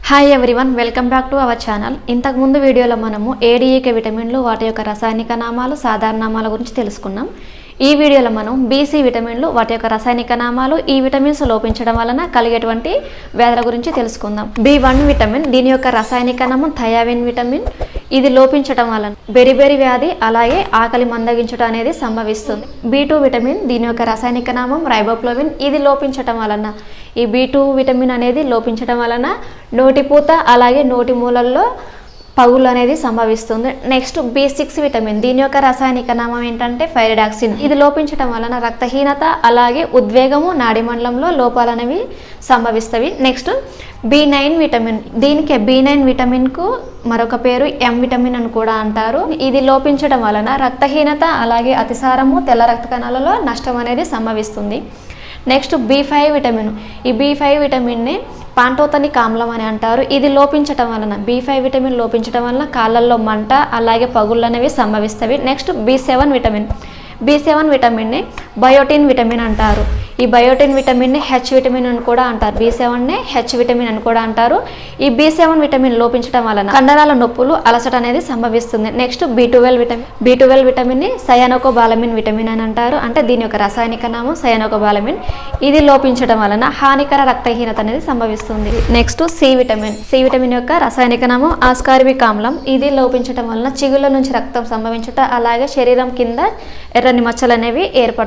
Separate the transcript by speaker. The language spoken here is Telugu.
Speaker 1: Hi everyone, welcome back to our channel. ఇంతకు ముందు వీడియోలో మనము ఏడీఏకే విటమిన్లు, వాటి యొక్క రసాయనిక నామాలు, సాధారణ నామాల గురించి తెలుసుకున్నాం. ఈ వీడియోలో మనం బీసీ విటమిన్లు, వాటి యొక్క రసాయనిక నామాలు, ఈ విటమిన్స్ లోపించడం వలన కలిగేటువంటి వ్యాధుల గురించి తెలుసుకుందాం. B1 విటమిన్, దీని యొక్క రసాయనిక నామం థయామిన్ విటమిన్. ఇది లోపించడం వలన బెరిబెరి వ్యాధి, అలాగే ఆకలి మందగించడం అనేది సంభవిస్తుంది. B2 విటమిన్, దీని యొక్క రసాయనిక నామం రైబోఫ్లావిన్. ఇది లోపించడం వలన, ఈ B2 విటమిన్ అనేది లోపించడం వలన నోటిపూత, అలాగే నోటి మూలల్లో పగులు అనేది సంభవిస్తుంది. నెక్స్ట్ B6 విటమిన్, దీని యొక్క రసాయనిక నామం ఏంటంటే పైరిడాక్సిన్. ఇది లోపించడం వలన రక్తహీనత, అలాగే ఉద్వేగము, నాడి మండలంలో లోపాలు అనేవి సంభవిస్తవి. నెక్స్ట్ B9 విటమిన్, దీనికి B9 విటమిన్కు మరొక పేరు M విటమిన్ అని కూడా అంటారు. ఇది లోపించడం వలన రక్తహీనత, అలాగే అతిసారము, తెల్ల రక్త కణాలలో నష్టం అనేది సంభవిస్తుంది. నెక్స్ట్ B5 విటమిన్, ఈ B5 విటమిన్ని పాంటోతనిక్ ఆమ్లం అని అంటారు. ఇది లోపించటం వలన, B5 విటమిన్ లోపించడం వలన కాళ్ళల్లో మంట, అలాగే పగుళ్ళు అనేవి సంభవిస్తవి. నెక్స్ట్ B7 విటమిన్, B7 విటమిన్ని బయోటిన్ విటమిన్ అంటారు. ఈ బయోటిన్ విటమిన్ని H విటమిన్ అని కూడా అంటారు. B7ని H విటమిన్ అని కూడా అంటారు. ఈ B7 విటమిన్ లోపించడం వలన కండరాల నొప్పులు, అలసట అనేది సంభవిస్తుంది. నెక్స్ట్ B12 విటమిన్, B12 విటమిన్ని సయానోకోబాలమిన్ విటమిన్ అని అంటారు. అంటే దీని యొక్క రసాయనిక నామం సయానోకోబాలమిన్. ఇది లోపించడం వలన హానికర రక్తహీనత అనేది సంభవిస్తుంది. Next C vitamin, C vitamin యొక్క రసాయనిక నామం ఆస్కార్బిక్ ఆమ్లం. ఇది లోపించడం వలన చిగుళ్ళ నుంచి రక్తం సంభవించుట, అలాగే శరీరం కింద ఎర్రని మచ్చలు అనేవి ఏర్పడతాయి.